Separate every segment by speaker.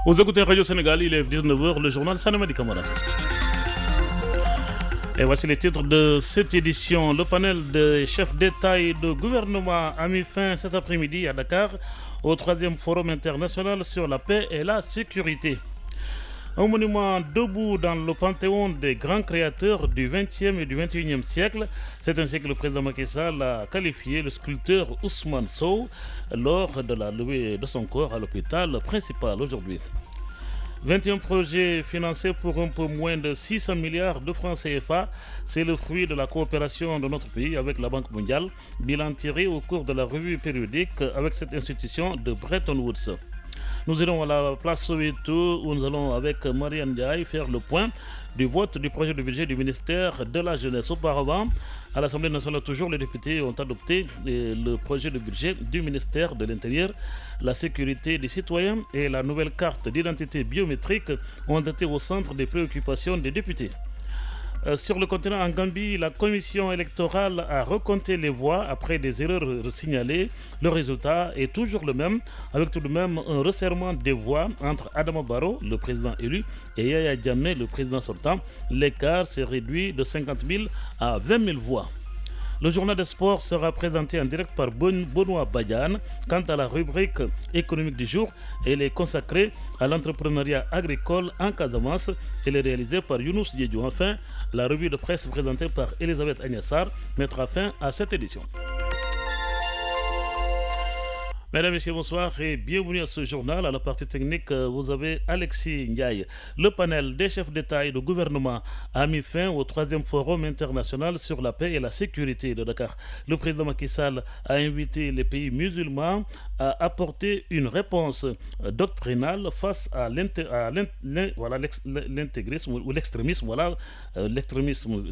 Speaker 1: Vous écoutez Radio Sénégal, il est 19h, le journal Sanemadi Kamara. Et voici les titres de cette édition. Le panel des chefs d'État et de gouvernement a mis fin cet après-midi à Dakar au 3e Forum international sur la paix et la sécurité. Un monument debout dans le panthéon des grands créateurs du XXe et du XXIe siècle. C'est ainsi que le président Macky Sall a qualifié le sculpteur Ousmane Sow lors de la levée de son corps à l'hôpital principal aujourd'hui. 21 projets financés pour un peu moins de 600 milliards de francs CFA. C'est le fruit de la coopération de notre pays avec la Banque mondiale, bilan tiré au cours de la revue périodique avec cette institution de Bretton Woods. Nous irons à la place Soweto où nous allons avec Marianne Ndiaye faire le point du vote du projet de budget du ministère de la Jeunesse. Auparavant, à l'Assemblée nationale toujours, les députés ont adopté le projet de budget du ministère de l'Intérieur. La sécurité des citoyens et la nouvelle carte d'identité biométrique ont été au centre des préoccupations des députés. Sur le continent en Gambie, la commission électorale a recompté les voix après des erreurs signalées. Le résultat est toujours le même, avec tout de même un resserrement des voix entre Adama Barrow, le président élu, et Yaya Jammeh, le président sortant. L'écart s'est réduit de 50 000 à 20 000 voix. Le journal des sports sera présenté en direct par Benoît Badian. Quant à la rubrique économique du jour, elle est consacrée à l'entrepreneuriat agricole en Casamance. Elle est réalisée par Younous Diédiou. Enfin, la revue de presse présentée par Elisabeth Agnassar mettra fin à cette édition. Mesdames, Messieurs, bonsoir et bienvenue à ce journal. À la partie technique, vous avez Alexis Ndiaye. Le panel des chefs d'État et de gouvernement a mis fin au 3e Forum international sur la paix et la sécurité de Dakar. Le président Macky Sall a invité les pays musulmans à apporter une réponse doctrinale face à l'intégrisme ou l'extrémisme,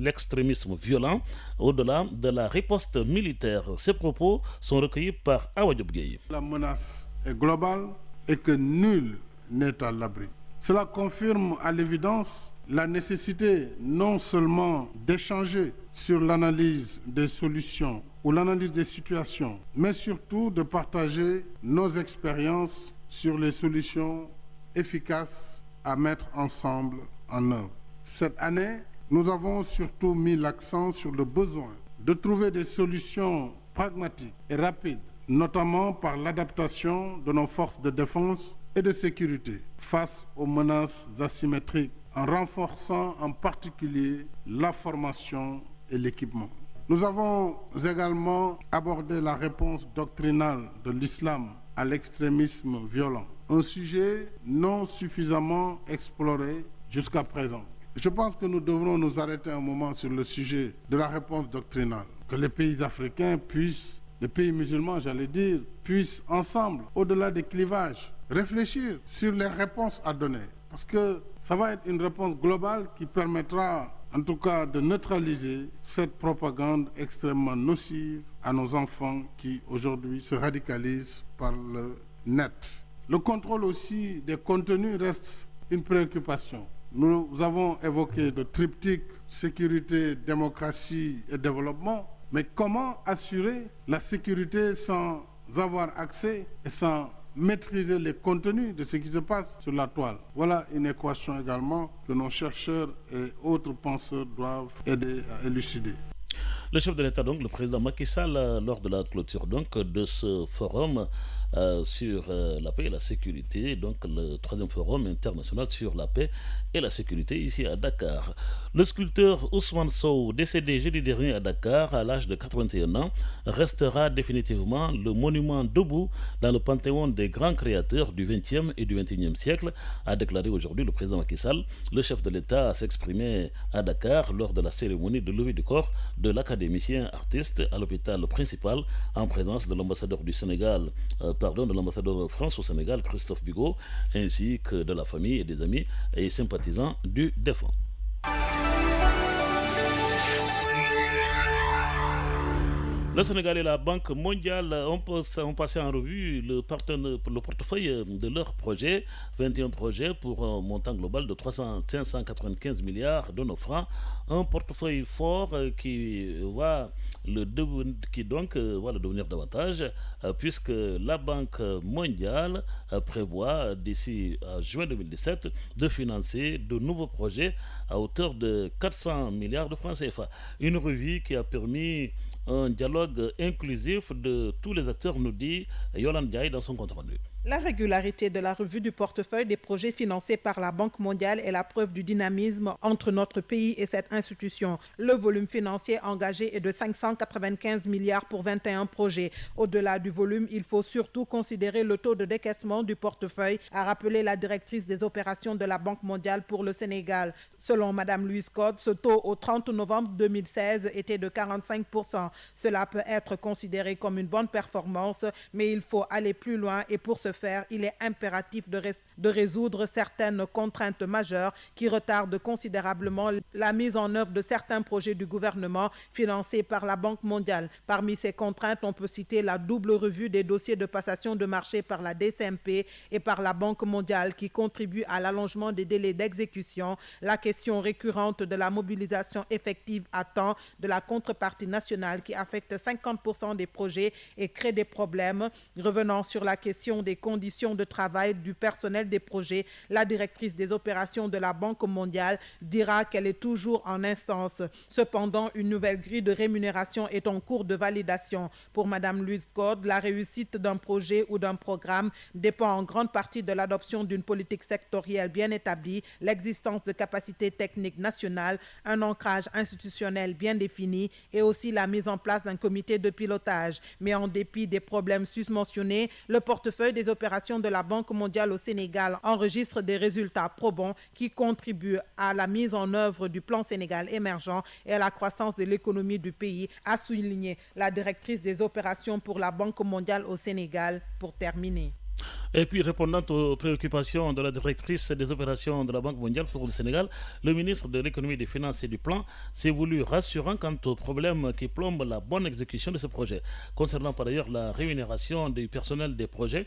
Speaker 1: l'extrémisme violent au-delà de la riposte militaire. Ces propos sont recueillis par Awa Diop Gueye.
Speaker 2: La menace est globale et que nul n'est à l'abri. Cela confirme à l'évidence la nécessité non seulement d'échanger sur l'analyse des solutions ou l'analyse des situations, mais surtout de partager nos expériences sur les solutions efficaces à mettre ensemble en œuvre. Cette année, nous avons surtout mis l'accent sur le besoin de trouver des solutions pragmatiques et rapides, notamment par l'adaptation de nos forces de défense et de sécurité face aux menaces asymétriques, en renforçant en particulier la formation et l'équipement. Nous avons également abordé la réponse doctrinale de l'islam à l'extrémisme violent, un sujet non suffisamment exploré jusqu'à présent. Je pense que nous devrons nous arrêter un moment sur le sujet de la réponse doctrinale, que les pays africains puissent, les pays musulmans, puissent ensemble, au-delà des clivages, réfléchir sur les réponses à donner. Parce que ça va être une réponse globale qui permettra, en tout cas, de neutraliser cette propagande extrêmement nocive à nos enfants qui, aujourd'hui, se radicalisent par le net. Le contrôle aussi des contenus reste une préoccupation. Nous avons évoqué le triptyque sécurité, démocratie et développement. Mais comment assurer la sécurité sans avoir accès et sans maîtriser les contenus de ce qui se passe sur la toile? Voilà une équation également que nos chercheurs et autres penseurs doivent aider à élucider.
Speaker 1: Le chef de l'État, donc, le président Macky Sall, lors de la clôture donc, de ce forum sur la paix et la sécurité, donc le 3e forum international sur la paix et la sécurité ici à Dakar. Le sculpteur Ousmane Sow, décédé jeudi dernier à Dakar à l'âge de 81 ans, restera définitivement le monument debout dans le panthéon des grands créateurs du XXe et du XXIe siècle, a déclaré aujourd'hui le président Macky Sall. Le chef de l'État s'exprimait à Dakar lors de la cérémonie de levée du corps de l'académicien artiste à l'hôpital principal en présence de l'ambassadeur du Sénégal, de l'ambassadeur de France au Sénégal, Christophe Bigot, ainsi que de la famille et des amis et sympathisants du défunt. Le Sénégal et la Banque mondiale ont passé en revue le portefeuille de leurs projets, 21 projets pour un montant global de 595 milliards de nos francs. Un portefeuille fort qui va le devenir davantage, puisque la Banque mondiale prévoit d'ici à juin 2017 de financer de nouveaux projets à hauteur de 400 milliards de francs CFA. Une revue qui a permis un dialogue inclusif de tous les acteurs, nous dit Yolande Diaye dans son compte rendu.
Speaker 3: La régularité de la revue du portefeuille des projets financés par la Banque mondiale est la preuve du dynamisme entre notre pays et cette institution. Le volume financier engagé est de 595 milliards pour 21 projets. Au-delà du volume, il faut surtout considérer le taux de décaissement du portefeuille, a rappelé la directrice des opérations de la Banque mondiale pour le Sénégal. Selon Mme Louise Code, ce taux au 30 novembre 2016 était de 45%. Cela peut être considéré comme une bonne performance, mais il faut aller plus loin et pour ce faire, il est impératif de résoudre certaines contraintes majeures qui retardent considérablement la mise en œuvre de certains projets du gouvernement financés par la Banque mondiale. Parmi ces contraintes, on peut citer la double revue des dossiers de passation de marché par la DCMP et par la Banque mondiale qui contribue à l'allongement des délais d'exécution, la question récurrente de la mobilisation effective à temps de la contrepartie nationale qui affecte 50% des projets et crée des problèmes. Revenant sur la question des conditions de travail du personnel des projets, la directrice des opérations de la Banque mondiale dira qu'elle est toujours en instance. Cependant, une nouvelle grille de rémunération est en cours de validation. Pour Mme Louise Code, la réussite d'un projet ou d'un programme dépend en grande partie de l'adoption d'une politique sectorielle bien établie, l'existence de capacités techniques nationales, un ancrage institutionnel bien défini et aussi la mise en place d'un comité de pilotage. Mais en dépit des problèmes susmentionnés, le portefeuille des opérations de la Banque mondiale au Sénégal enregistre des résultats probants qui contribuent à la mise en œuvre du plan Sénégal émergent et à la croissance de l'économie du pays, a souligné la directrice des opérations pour la Banque mondiale au Sénégal. Pour terminer.
Speaker 1: Et puis, répondant aux préoccupations de la directrice des opérations de la Banque mondiale pour le Sénégal, le ministre de l'économie, des finances et du plan s'est voulu rassurant quant aux problèmes qui plombent la bonne exécution de ce projet. Concernant par ailleurs la rémunération du personnel des projets,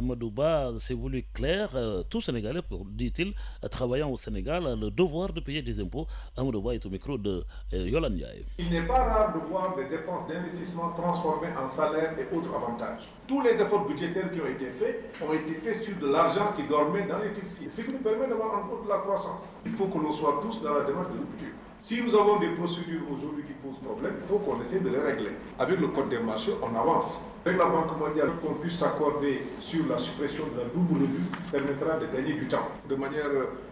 Speaker 1: Madouba s'est voulu clair, tout Sénégalais, dit-il, travaillant au Sénégal, a le devoir de payer des impôts. Madouba est au micro de Yolande Diaye.
Speaker 4: Il n'est pas rare de voir des dépenses d'investissement transformées en salaires et autres avantages. Tous les efforts budgétaires qui ont été faits sur de l'argent qui dormait dans les titres, ce qui nous permet d'avoir entre autres la croissance. Il faut que nous soyons tous dans la démarche de rupture. Si nous avons des procédures aujourd'hui qui posent problème, il faut qu'on essaie de les régler. Avec le code des marchés, on avance. Avec la Banque mondiale, qu'on puisse s'accorder sur la suppression de la double revue permettra de gagner du temps de manière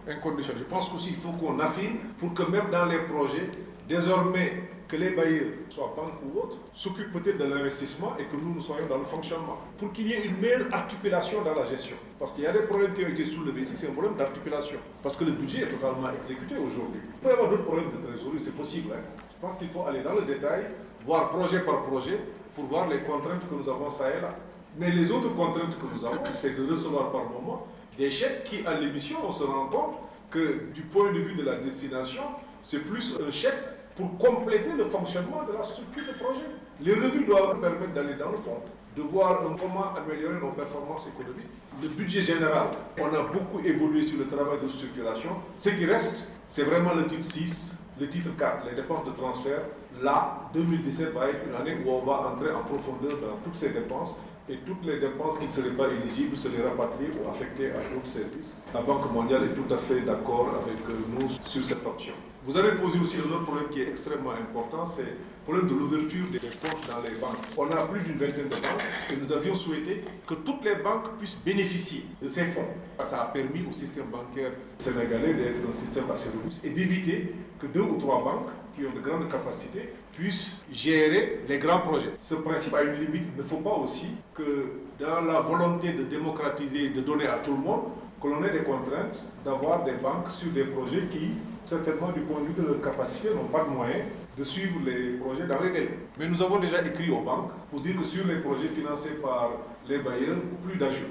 Speaker 4: inconditionnelle. Je pense qu'aussi il faut qu'on affine pour que même dans les projets, désormais, que les bailleurs, soit banques ou autres, s'occupent peut-être de l'investissement et que nous soyons dans le fonctionnement. Pour qu'il y ait une meilleure articulation dans la gestion. Parce qu'il y a des problèmes qui ont été soulevés ici, c'est un problème d'articulation. Parce que le budget est totalement exécuté aujourd'hui. Il peut y avoir d'autres problèmes de trésorerie, c'est possible. Je pense qu'il faut aller dans le détail, voir projet par projet, pour voir les contraintes que nous avons ça et là. Mais les autres contraintes que nous avons, c'est de recevoir par moment des chèques qui, à l'émission, on se rend compte que du point de vue de la destination, c'est plus un chèque pour compléter le fonctionnement de la structure de projet. Les revues doivent nous permettre d'aller dans le fond, de voir comment améliorer nos performances économiques. Le budget général, on a beaucoup évolué sur le travail de structuration. Ce qui reste, c'est vraiment le titre 6, le titre 4, les dépenses de transfert. Là, 2017 va être une année où on va entrer en profondeur dans toutes ces dépenses et toutes les dépenses qui ne seraient pas éligibles se les rapatrier ou affecter à d'autres services. La Banque mondiale est tout à fait d'accord avec nous sur cette option. Vous avez posé aussi un autre problème qui est extrêmement important, c'est le problème de l'ouverture des comptes dans les banques. On a plus d'une vingtaine de banques et nous avions souhaité que toutes les banques puissent bénéficier de ces fonds. Ça a permis au système bancaire sénégalais d'être un système assez robuste et d'éviter que 2 ou 3 banques qui ont de grandes capacités puissent gérer les grands projets. Ce principe a une limite. Il ne faut pas aussi que dans la volonté de démocratiser, de donner à tout le monde, que l'on ait des contraintes d'avoir des banques sur des projets qui, certainement du point de vue de leur capacité, n'ont pas de moyens de suivre les projets dans les délais. Mais nous avons déjà écrit aux banques pour dire que sur les projets financés par les bailleurs, plus d'ajouts.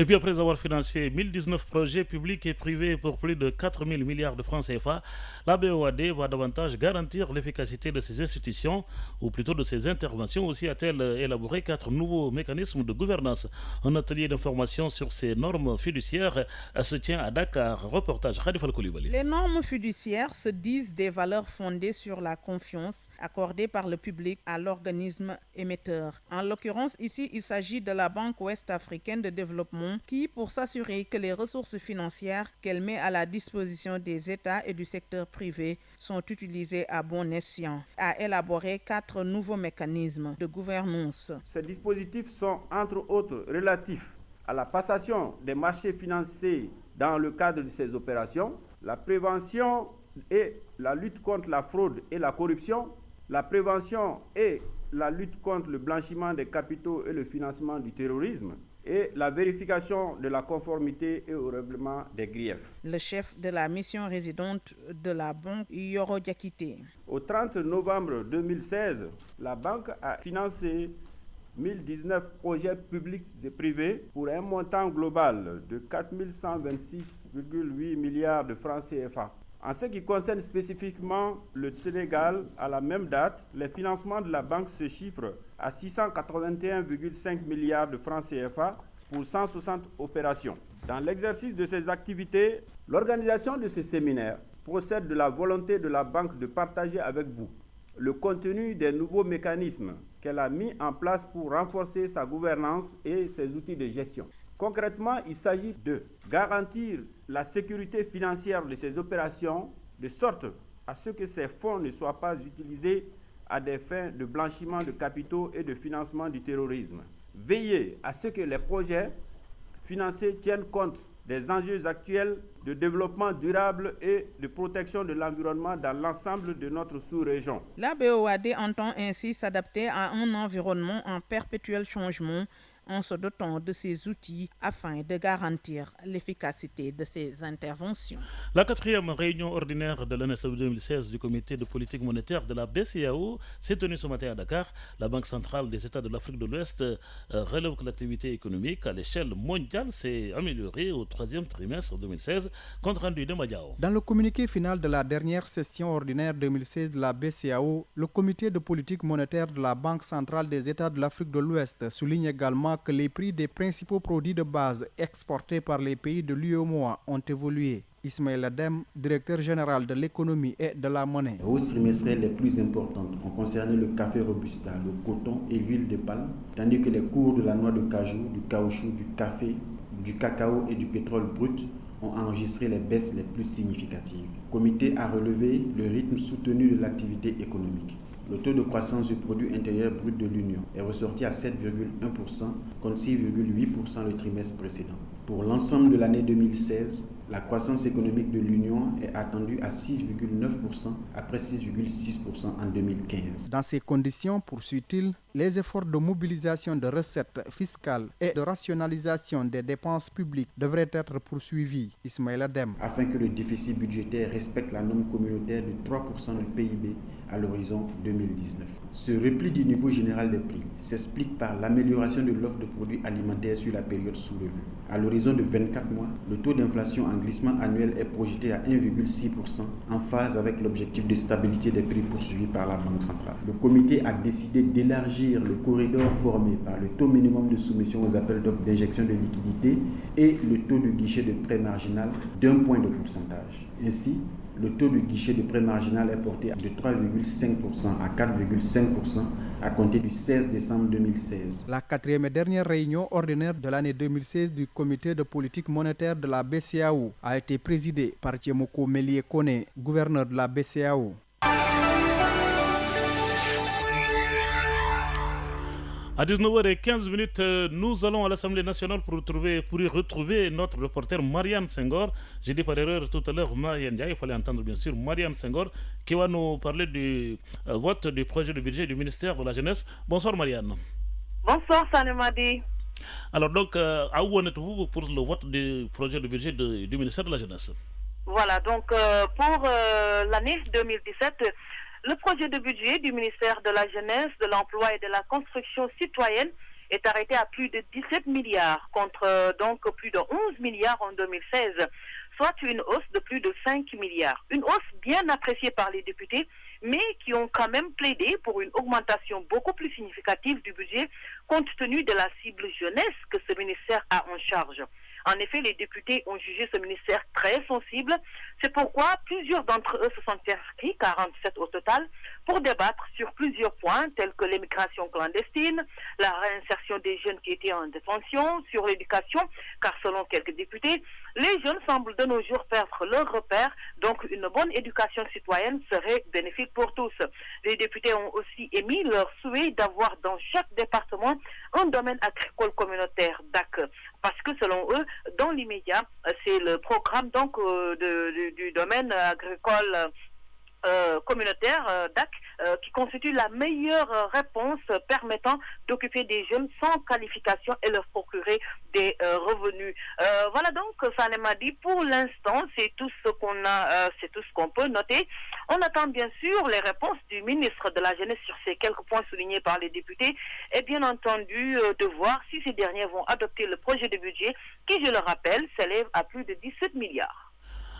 Speaker 1: Et puis après avoir financé 1019 projets publics et privés pour plus de 4 000 milliards de francs CFA, la BOAD va davantage garantir l'efficacité de ces institutions, ou plutôt de ces interventions. Aussi a-t-elle élaboré 4 nouveaux mécanismes de gouvernance. Un atelier d'information sur ces normes fiduciaires se tient à Dakar. Reportage Khalifa Koulibaly.
Speaker 3: Les normes fiduciaires se disent des valeurs fondées sur la confiance accordée par le public à l'organisme émetteur. En l'occurrence, ici, il s'agit de la Banque ouest-africaine de développement qui, pour s'assurer que les ressources financières qu'elle met à la disposition des États et du secteur privé sont utilisées à bon escient, a élaboré 4 nouveaux mécanismes de gouvernance.
Speaker 5: Ces dispositifs sont entre autres relatifs à la passation des marchés financiers dans le cadre de ces opérations, la prévention et la lutte contre la fraude et la corruption, la prévention et la lutte contre le blanchiment des capitaux et le financement du terrorisme, et la vérification de la conformité et au règlement des griefs.
Speaker 3: Le chef de la mission résidente de la banque, Yoro Diakité.
Speaker 5: Au 30 novembre 2016, la banque a financé 1019 projets publics et privés pour un montant global de 4 126,8 milliards de francs CFA. En ce qui concerne spécifiquement le Sénégal, à la même date, les financements de la banque se chiffrent à 681,5 milliards de francs CFA pour 160 opérations. Dans l'exercice de ces activités, l'organisation de ces séminaires procède de la volonté de la banque de partager avec vous le contenu des nouveaux mécanismes qu'elle a mis en place pour renforcer sa gouvernance et ses outils de gestion. Concrètement, il s'agit de garantir la sécurité financière de ces opérations de sorte à ce que ces fonds ne soient pas utilisés à des fins de blanchiment de capitaux et de financement du terrorisme. Veiller à ce que les projets financiers tiennent compte des enjeux actuels de développement durable et de protection de l'environnement dans l'ensemble de notre sous-région.
Speaker 3: La BOAD entend ainsi s'adapter à un environnement en perpétuel changement en se dotant de ces outils afin de garantir l'efficacité de ces interventions.
Speaker 1: La 4e réunion ordinaire de l'année 2016 du comité de politique monétaire de la BCEAO s'est tenue ce matin à Dakar. La Banque centrale des États de l'Afrique de l'Ouest relève que l'activité économique à l'échelle mondiale s'est améliorée au 3e trimestre 2016, compte rendu de Madiao.
Speaker 6: Dans le communiqué final de la dernière session ordinaire 2016 de la BCEAO, le comité de politique monétaire de la Banque centrale des États de l'Afrique de l'Ouest souligne également que les prix des principaux produits de base exportés par les pays de l'UEMOA ont évolué. Ismaël Adem, directeur général de l'économie et de la monnaie.
Speaker 7: Les hausses trimestrielles les plus importantes ont concerné le café robusta, le coton et l'huile de palme, tandis que les cours de la noix de cajou, du caoutchouc, du café, du cacao et du pétrole brut ont enregistré les baisses les plus significatives. Le comité a relevé le rythme soutenu de l'activité économique. Le taux de croissance du produit intérieur brut de l'Union est ressorti à 7,1% contre 6,8% le trimestre précédent. Pour l'ensemble de l'année 2016, la croissance économique de l'Union est attendue à 6,9% après 6,6% en 2015.
Speaker 6: Dans ces conditions, poursuit-il, les efforts de mobilisation de recettes fiscales et de rationalisation des dépenses publiques devraient être poursuivis. Ismaël Adem.
Speaker 7: Afin que le déficit budgétaire respecte la norme communautaire de 3% du PIB à l'horizon 2019. Ce repli du niveau général des prix s'explique par l'amélioration de l'offre de produits alimentaires sur la période sous-revue. À l'horizon de 24 mois, le taux d'inflation en glissement annuel est projeté à 1,6%, en phase avec l'objectif de stabilité des prix poursuivi par la Banque centrale. Le comité a décidé d'élargir le corridor formé par le taux minimum de soumission aux appels d'offres d'injection de liquidités et le taux de guichet de prêt marginal d'1 point de pourcentage. Ainsi, le taux de guichet de prêt marginal est porté de 3,5% à 4,5% à compter du 16 décembre 2016.
Speaker 6: La 4e et dernière réunion ordinaire de l'année 2016 du comité de politique monétaire de la BCEAO a été présidée par Thiemoko Melie Kone, gouverneur de la BCEAO.
Speaker 1: À 19h15, nous allons à l'Assemblée nationale pour y retrouver notre reporter Marianne Senghor. J'ai dit par erreur tout à l'heure Marianne Dia, il fallait entendre bien sûr Marianne Senghor qui va nous parler du vote du projet de budget du ministère de la Jeunesse. Bonsoir Marianne.
Speaker 8: Bonsoir Sanemadi.
Speaker 1: Alors donc, à où en êtes-vous pour le vote du projet de budget du ministère de la Jeunesse?
Speaker 8: Voilà, donc pour l'année 2017, le projet de budget du ministère de la Jeunesse, de l'Emploi et de la Construction citoyenne est arrêté à plus de 17 milliards contre donc plus de 11 milliards en 2016, soit une hausse de plus de 5 milliards. Une hausse bien appréciée par les députés, mais qui ont quand même plaidé pour une augmentation beaucoup plus significative du budget compte tenu de la cible jeunesse que ce ministère a en charge. En effet, les députés ont jugé ce ministère très sensible. C'est pourquoi plusieurs d'entre eux se sont inscrits, 47 au total, pour débattre sur plusieurs points tels que l'immigration clandestine, la réinsertion des jeunes qui étaient en détention, sur l'éducation, car selon quelques députés, les jeunes semblent de nos jours perdre leur repère, donc une bonne éducation citoyenne serait bénéfique pour tous. Les députés ont aussi émis leur souhait d'avoir dans chaque département un domaine agricole communautaire DAC, parce que selon eux, dans l'immédiat, c'est le programme donc du domaine agricole communautaire DAC qui constitue la meilleure réponse permettant d'occuper des jeunes sans qualification et leur procurer des revenus. Voilà donc, Sanem a dit, pour l'instant, c'est tout ce qu'on a, c'est tout ce qu'on peut noter. On attend bien sûr les réponses du ministre de la Jeunesse sur ces quelques points soulignés par les députés et bien entendu de voir si ces derniers vont adopter le projet de budget qui, je le rappelle, s'élève à plus de 17 milliards.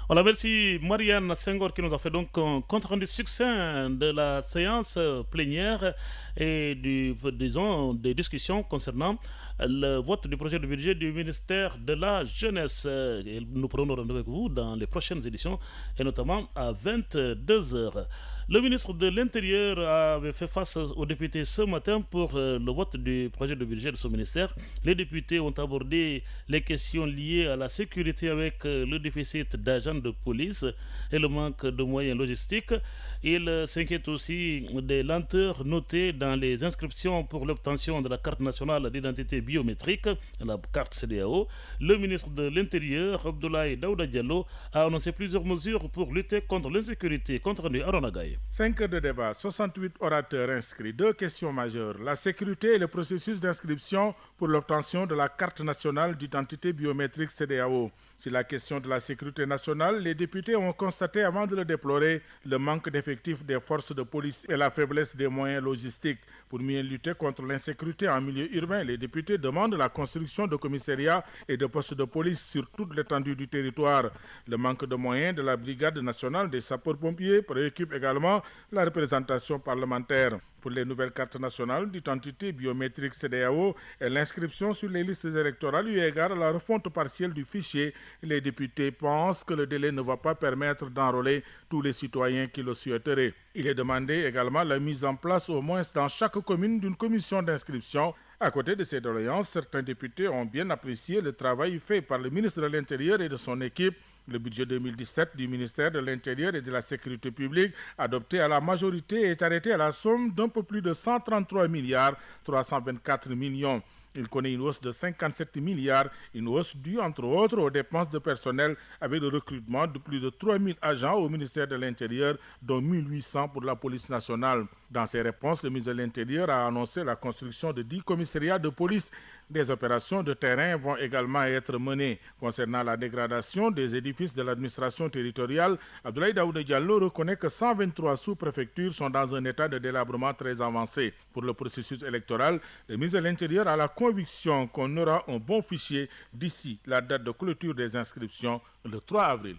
Speaker 1: Voilà, merci Marianne Senghor qui nous a fait donc un compte rendu succinct de la séance plénière et des discussions concernant le vote du projet de budget du ministère de la Jeunesse. Et nous prenons rendez-vous avec vous dans les prochaines éditions et notamment à 22h. Le ministre de l'Intérieur avait fait face aux députés ce matin pour le vote du projet de budget de son ministère. Les députés ont abordé les questions liées à la sécurité avec le déficit d'agents de police et le manque de moyens logistiques. Ils s'inquiètent aussi des lenteurs notées dans les inscriptions pour l'obtention de la carte nationale d'identité biométrique, la carte CEDEAO. Le ministre de l'Intérieur, Abdoulaye Daouda Diallo, a annoncé plusieurs mesures pour lutter contre l'insécurité. Compte rendu Aaron Agaye.
Speaker 9: 5 heures de débat, 68 orateurs inscrits, 2 questions majeures, la sécurité et le processus d'inscription pour l'obtention de la carte nationale d'identité biométrique CEDEAO. Sur la question de la sécurité nationale, les députés ont constaté avant de le déplorer le manque d'effectifs des forces de police et la faiblesse des moyens logistiques. Pour mieux lutter contre l'insécurité en milieu urbain, les députés demandent la construction de commissariats et de postes de police sur toute l'étendue du territoire. Le manque de moyens de la brigade nationale des sapeurs-pompiers préoccupe également la représentation parlementaire. Pour les nouvelles cartes nationales d'identité biométrique CEDEAO et l'inscription sur les listes électorales eu égard à la refonte partielle du fichier, les députés pensent que le délai ne va pas permettre d'enrôler tous les citoyens qui le souhaiteraient. Il est demandé également la mise en place au moins dans chaque commune d'une commission d'inscription. À côté de ces doléances, certains députés ont bien apprécié le travail fait par le ministre de l'Intérieur et de son équipe. Le budget 2017 du ministère de l'Intérieur et de la Sécurité publique, adopté à la majorité, est arrêté à la somme d'un peu plus de 133 milliards 324 millions. Il connaît une hausse de 57 milliards, une hausse due entre autres aux dépenses de personnel avec le recrutement de plus de 3000 agents au ministère de l'Intérieur, dont 1800 pour la police nationale. Dans ses réponses, le ministre de l'Intérieur a annoncé la construction de 10 commissariats de police. Des opérations de terrain vont également être menées. Concernant la dégradation des édifices de l'administration territoriale, Abdoulaye Daouda Diallo reconnaît que 123 sous-préfectures sont dans un état de délabrement très avancé. Pour le processus électoral, le ministre de l'Intérieur a la conviction qu'on aura un bon fichier d'ici la date de clôture des inscriptions le 3 avril.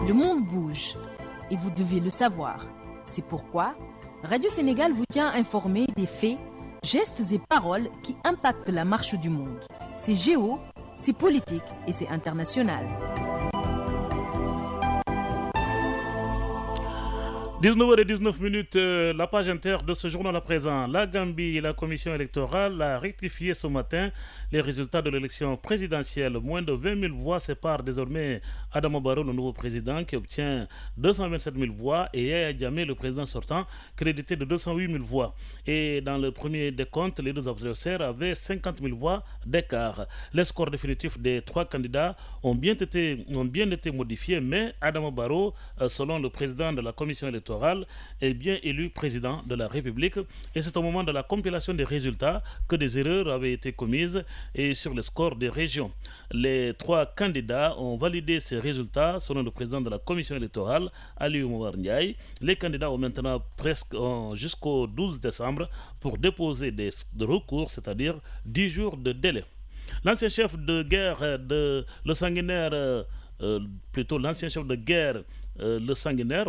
Speaker 10: Le monde bouge et vous devez le savoir. C'est pourquoi Radio Sénégal vous tient informé des faits, gestes et paroles qui impactent la marche du monde. C'est géo, c'est politique et c'est international.
Speaker 1: 19h19, la page inter de ce journal à présent. La Gambie et la commission électorale a rectifié ce matin les résultats de l'élection présidentielle. Moins de 20 000 voix séparent désormais Adama Barrow, le nouveau président, qui obtient 227 000 voix, et Yaya Jammeh, le président sortant, crédité de 208 000 voix. Et dans le premier décompte, les deux adversaires avaient 50 000 voix d'écart. Les scores définitifs des trois candidats ont bien été modifiés, mais Adama Barrow, selon le président de la commission électorale, électorale est bien élu président de la République et c'est au moment de la compilation des résultats que des erreurs avaient été commises et sur le score des régions. Les 3 candidats ont validé ces résultats selon le président de la commission électorale, Ali Oumar Ndiaye. Les candidats ont maintenant jusqu'au 12 décembre pour déposer des recours, c'est-à-dire 10 jours de délai. L'ancien chef de guerre le sanguinaire,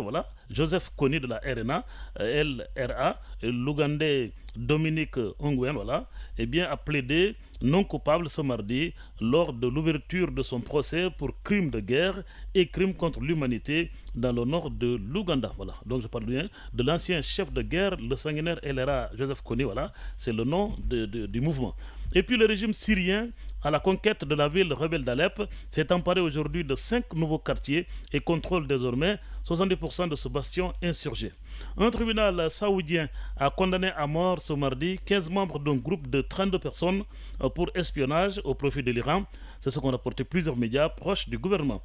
Speaker 1: voilà, Joseph Kony de la LRA, l'Ougandais Dominique Ongwen, voilà, a plaidé non coupable ce mardi lors de l'ouverture de son procès pour crimes de guerre et crimes contre l'humanité dans le nord de l'Ouganda. Voilà. Donc je parle bien de l'ancien chef de guerre, le sanguinaire LRA Joseph Kony, voilà, c'est le nom du mouvement. Et puis le régime syrien, à la conquête de la ville rebelle d'Alep, s'est emparé aujourd'hui de 5 nouveaux quartiers et contrôle désormais 70% de ce bastion insurgé. Un tribunal saoudien a condamné à mort ce mardi 15 membres d'un groupe de 32 personnes pour espionnage au profit de l'Iran. C'est ce qu'ont rapporté plusieurs médias proches du gouvernement.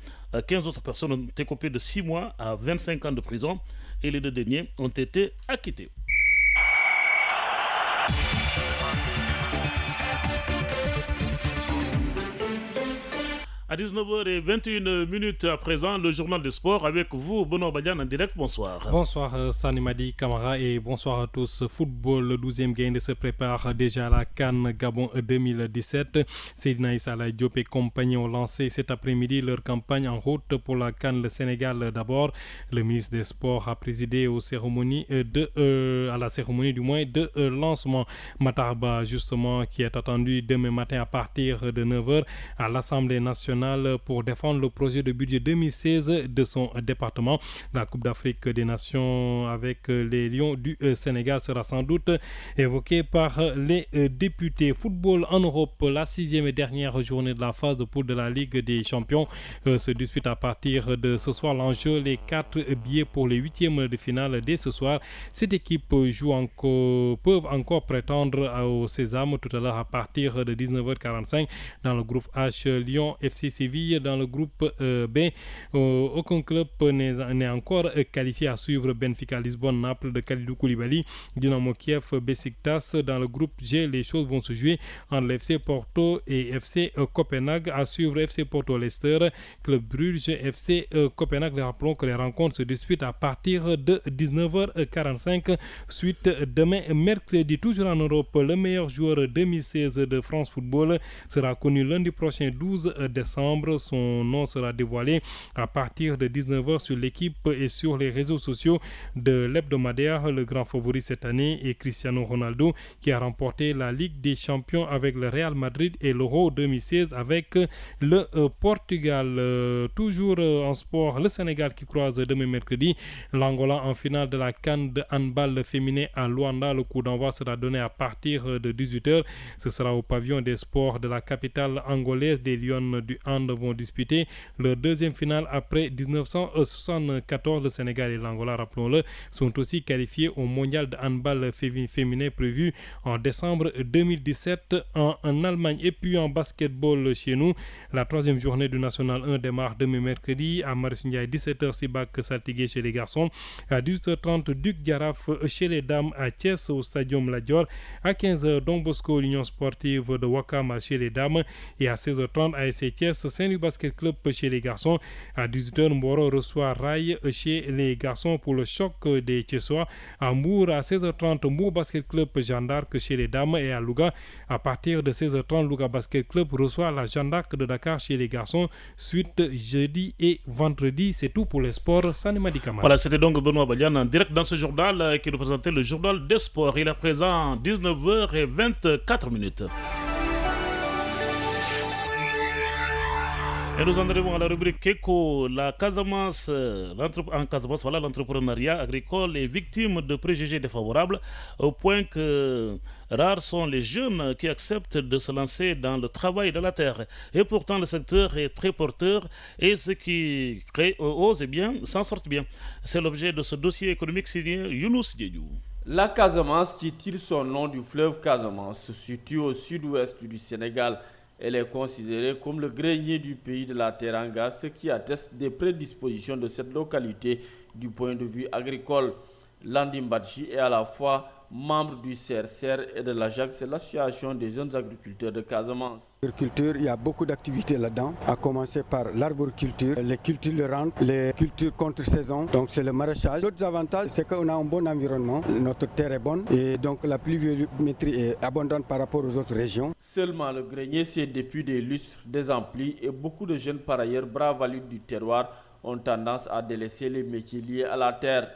Speaker 1: 15 autres personnes ont été coupées de 6 mois à 25 ans de prison et les 2 derniers ont été acquittés. À 19h21 à présent, le journal des sports avec vous, Benoît Badian en direct. Bonsoir.
Speaker 11: Bonsoir Sani Madi Camara et bonsoir à tous. Football, le 12e game se prépare déjà à la CAN Gabon 2017. Seydina Issa Laye Diop et compagnie ont lancé cet après-midi leur campagne en route pour la CAN. Le Sénégal d'abord. Le ministre des Sports a présidé à la cérémonie de lancement. Matarba justement qui est attendu demain matin à partir de 9h à l'Assemblée nationale pour défendre le projet de budget 2016 de son département. La Coupe d'Afrique des Nations avec les Lions du Sénégal sera sans doute évoquée par les députés. Football en Europe, la 6e et dernière journée de la phase de poule de la Ligue des Champions se dispute à partir de ce soir. L'enjeu, les 4 billets pour les 8e de finale dès ce soir. Cette équipe peuvent encore prétendre au Sésame tout à l'heure à partir de 19h45 dans le groupe H. Lyon, FC Séville. Dans le groupe B, aucun club n'est encore qualifié à suivre. Benfica, Lisbonne, Naples de Kalidou Koulibaly, Dynamo Kiev, Besiktas. Dans le groupe G, les choses vont se jouer entre FC Porto et FC Copenhague. À suivre FC Porto Leicester, Club Bruges, FC Copenhague. Rappelons que les rencontres se disputent à partir de 19h45. Suite demain mercredi. Toujours en Europe, le meilleur joueur 2016 de France Football sera connu lundi prochain 12 décembre. Son nom sera dévoilé à partir de 19h sur l'équipe et sur les réseaux sociaux de l'hebdomadaire. Le grand favori cette année est Cristiano Ronaldo qui a remporté la Ligue des Champions avec le Real Madrid et l'Euro 2016 avec le Portugal. Toujours en sport, le Sénégal qui croise demain mercredi l'Angola en finale de la CAN de handball féminin à Luanda. Le coup d'envoi sera donné à partir de 18h. Ce sera au pavillon des sports de la capitale angolaise. Des Lions du hand vont disputer leur 2e finale après 1974. Le Sénégal et l'Angola, rappelons-le, sont aussi qualifiés au mondial de handball féminin prévu en décembre 2017 en Allemagne. Et puis en basketball chez nous, la 3e journée du National 1 démarre demain mercredi à Marius-Ndiaye. 17h Sibac Saltigué chez les garçons, à 18h30 Duc Diaraf chez les dames à Thiès au Stadium La Dior, à 15h Don Bosco l'Union sportive de Ouakam chez les dames et à 16h30 ASC Thiès Saint-Louis Basket Club chez les garçons. À 18h Mboro reçoit Rail chez les garçons pour le choc des Thiessois. À Mbour à 16h30 Mbour Basket Club Jeanne d'Arc chez les dames et à Louga à partir de 16h30 Louga Basket Club reçoit la Jeanne d'Arc de Dakar chez les garçons. Suite jeudi et vendredi. C'est tout pour les sports. Sani Madi Camara.
Speaker 1: Voilà, c'était donc Benoît Badian en direct dans ce journal qui nous présentait le journal des sports. Il est présent 19h24. Et nous en arrivons à la rubrique Keko. La Casamance, en Casamance, voilà, l'entrepreneuriat agricole est victime de préjugés défavorables au point que rares sont les jeunes qui acceptent de se lancer dans le travail de la terre. Et pourtant, le secteur est très porteur et ceux qui osent bien s'en sortent bien. C'est l'objet de ce dossier économique signé Younous Diédiou.
Speaker 12: La Casamance, qui tire son nom du fleuve Casamance, se situe au sud-ouest du Sénégal Elle est considérée comme le grenier du pays de la Teranga, ce qui atteste des prédispositions de cette localité du point de vue agricole. Landim Badji est à la fois membre du CRCR et de l'AJAC, c'est l'association des jeunes agriculteurs de Casamance.
Speaker 13: L'agriculture, il y a beaucoup d'activités là-dedans, à commencer par l'arboriculture, les cultures de rente, les cultures contre-saison, donc c'est le maraîchage. L'autre avantage, c'est qu'on a un bon environnement, notre terre est bonne et donc la pluviométrie est abondante par rapport aux autres régions.
Speaker 12: Seulement le grenier, c'est depuis des lustres désemplis et beaucoup de jeunes par ailleurs braves valides du terroir ont tendance à délaisser les métiers liés à la terre.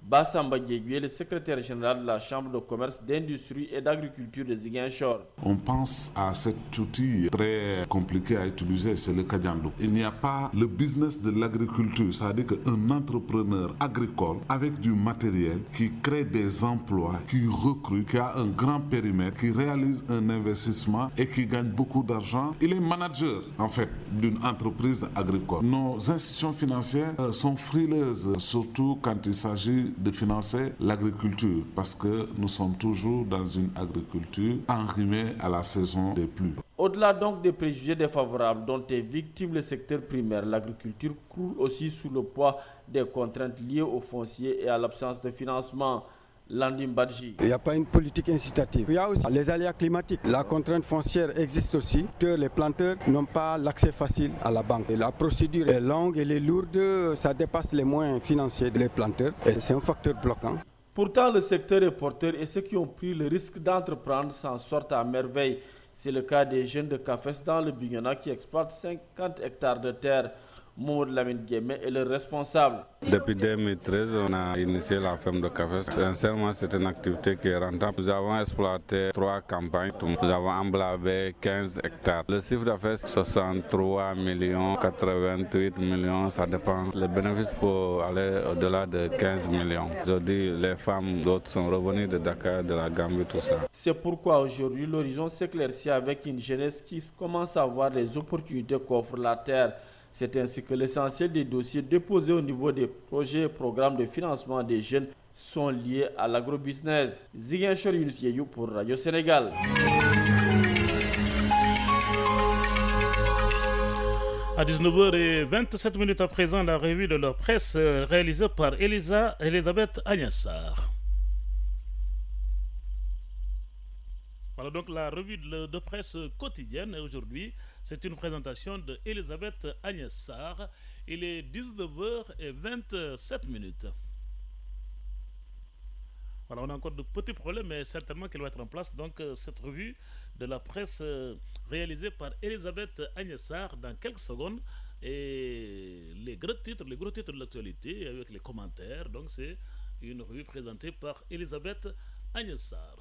Speaker 12: Bassamba Diégué, le secrétaire général de la Chambre de commerce, d'industrie et d'agriculture de Ziguinchor.
Speaker 14: On pense à cet outil très compliqué à utiliser, c'est le Kadiandou. Il n'y a pas le business de l'agriculture, c'est-à-dire qu'un entrepreneur agricole avec du matériel qui crée des emplois, qui recrute, qui a un grand périmètre, qui réalise un investissement et qui gagne beaucoup d'argent, il est manager en fait d'une entreprise agricole. Nos institutions financières sont frileuses, surtout quand il s'agit de financer l'agriculture parce que nous sommes toujours dans une agriculture enrhumée à la saison des pluies.
Speaker 12: Au-delà donc des préjugés défavorables dont est victime le secteur primaire, l'agriculture croule aussi sous le poids des contraintes liées au foncier et à l'absence de financement. Landim Badji.
Speaker 13: Il n'y a pas une politique incitative. Il y a aussi les aléas climatiques. La contrainte foncière existe aussi. Les planteurs n'ont pas l'accès facile à la banque. Et la procédure est longue, elle est lourde, ça dépasse les moyens financiers des planteurs et c'est un facteur bloquant.
Speaker 12: Pourtant, le secteur est porteur et ceux qui ont pris le risque d'entreprendre s'en sortent à merveille. C'est le cas des jeunes de Cafés dans le Bignona qui exploitent 50 hectares de terre. Maud Lamine Guémé est le responsable.
Speaker 15: Depuis 2013, on a initié la ferme de café. Sincèrement, c'est une activité qui est rentable. Nous avons exploité 3 campagnes. Nous avons emblavé 15 hectares. Le chiffre d'affaires, 63 millions, 88 millions, ça dépend. Le bénéfice peut aller au-delà de 15 millions. Aujourd'hui, les femmes d'autres sont revenues de Dakar, de la Gambie, tout ça.
Speaker 12: C'est pourquoi aujourd'hui, l'horizon s'éclaircit avec une jeunesse qui commence à voir les opportunités qu'offre la terre. C'est ainsi que l'essentiel des dossiers déposés au niveau des projets et programmes de financement des jeunes sont liés à l'agrobusiness. Ziguinchor Yunus Yeyou pour Radio Sénégal.
Speaker 1: À 19h27 à présent, la revue de la presse réalisée par Elisabeth Agnessar. Voilà donc la revue de presse quotidienne aujourd'hui. C'est une présentation de Elisabeth Agnessar. Il est 19h27. Voilà, on a encore de petits problèmes, mais certainement qu'elle va être en place. Donc, cette revue de la presse réalisée par Elisabeth Agnessar dans quelques secondes. Et les gros titres de l'actualité avec les commentaires. Donc, c'est une revue présentée par Elisabeth Agnessar.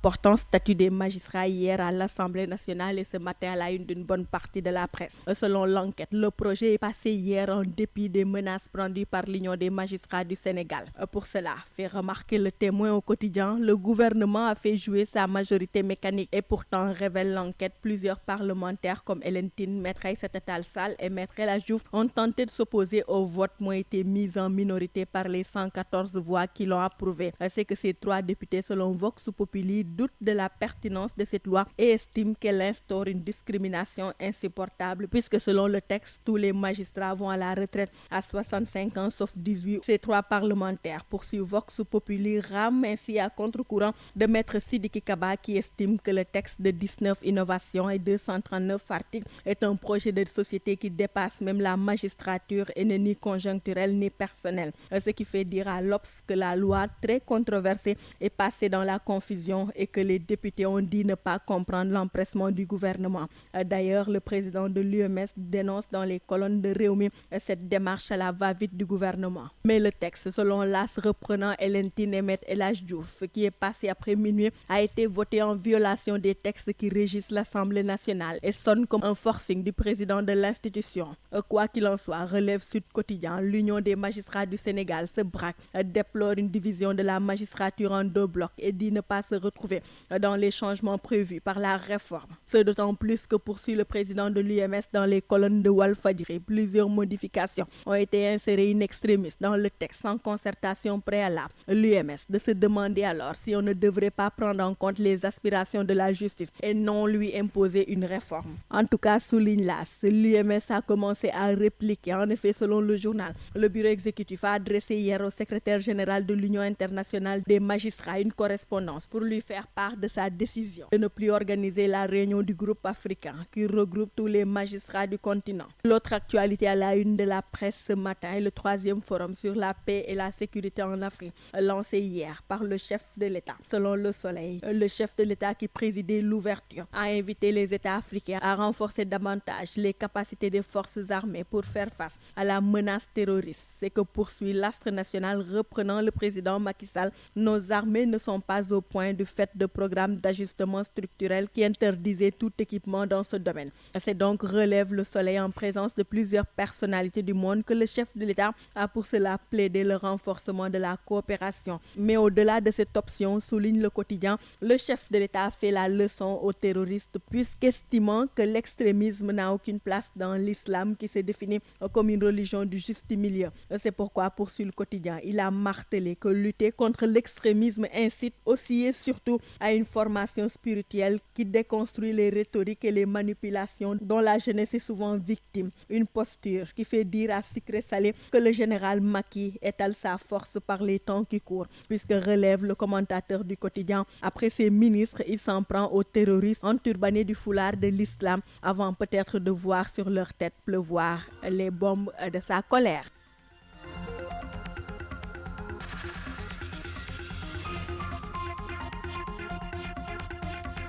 Speaker 16: Portant statut des magistrats hier à l'Assemblée nationale et ce matin à la une d'une bonne partie de la presse. Selon l'enquête, le projet est passé hier en dépit des menaces brandies par l'Union des magistrats du Sénégal. Pour cela, fait remarquer le Témoin au quotidien, le gouvernement a fait jouer sa majorité mécanique et pourtant révèle l'enquête. Plusieurs parlementaires comme Hélène Tine, Maître Aïssata Tall Sall et Maître El Hadji Diouf ont tenté de s'opposer au vote mais ont été mis en minorité par les 114 voix qui l'ont approuvé. C'est que ces 3 députés, selon Vox Populi, doutent de la pertinence de cette loi et estiment qu'elle instaure une discrimination insupportable puisque selon le texte, tous les magistrats vont à la retraite à 65 ans sauf 18. Ces 3 parlementaires poursuivent Vox Populi rament ainsi à contre-courant de Maître Sidiki Kaba qui estime que le texte de 19 innovations et 239 articles est un projet de société qui dépasse même la magistrature et n'est ni conjoncturel ni personnel. Ce qui fait dire à l'Obs que la loi très controversée est passée dans la confusion et que les députés ont dit ne pas comprendre l'empressement du gouvernement. D'ailleurs, le président de l'UMS dénonce dans les colonnes de Réumi cette démarche à la va-vite du gouvernement. Mais le texte, selon l'AS reprenant Hélène Tine et Maître El Hadji Diouf, qui est passé après minuit, a été voté en violation des textes qui régissent l'Assemblée nationale et sonne comme un forcing du président de l'institution. Quoi qu'il en soit, relève Sud Quotidien, l'Union des magistrats du Sénégal se braque, déplore une division de la magistrature en 2 blocs et dit ne pas se retrouver retrouver dans les changements prévus par la réforme. C'est d'autant plus que poursuit le président de l'UMS dans les colonnes de Walfadjri. Plusieurs modifications ont été insérées in extremis dans le texte sans concertation préalable. L'UMS de se demander alors si on ne devrait pas prendre en compte les aspirations de la justice et non lui imposer une réforme. En tout cas, souligne l'AS, l'UMS a commencé à répliquer. En effet, selon le journal, le bureau exécutif a adressé hier au secrétaire général de l'Union internationale des magistrats une correspondance pour lui faire part de sa décision de ne plus organiser la réunion du groupe africain qui regroupe tous les magistrats du continent. L'autre actualité à la une de la presse ce matin est le 3e forum sur la paix et la sécurité en Afrique, lancé hier par le chef de l'État. Selon Le Soleil, le chef de l'État qui présidait l'ouverture a invité les États africains à renforcer davantage les capacités des forces armées pour faire face à la menace terroriste. C'est que poursuit l'astre national reprenant le président Macky Sall. Nos armées ne sont pas au point du fait de programmes d'ajustement structurel qui interdisaient tout équipement dans ce domaine. C'est donc, relève Le Soleil en présence de plusieurs personnalités du monde, que le chef de l'État a pour cela plaidé le renforcement de la coopération. Mais au-delà de cette option, souligne Le Quotidien, le chef de l'État a fait la leçon aux terroristes puisqu'estimant que l'extrémisme n'a aucune place dans l'islam qui se définit comme une religion du juste milieu. C'est pourquoi, poursuit Le Quotidien, il a martelé que lutter contre l'extrémisme incite aussi et surtout à une formation spirituelle qui déconstruit les rhétoriques et les manipulations dont la jeunesse est souvent victime. Une posture qui fait dire à sucré salé que le général Macky étale sa force par les temps qui courent, puisque, relève le commentateur du Quotidien, après ses ministres, il s'en prend aux terroristes enturbanés du foulard de l'islam avant peut-être de voir sur leur tête pleuvoir les bombes de sa colère.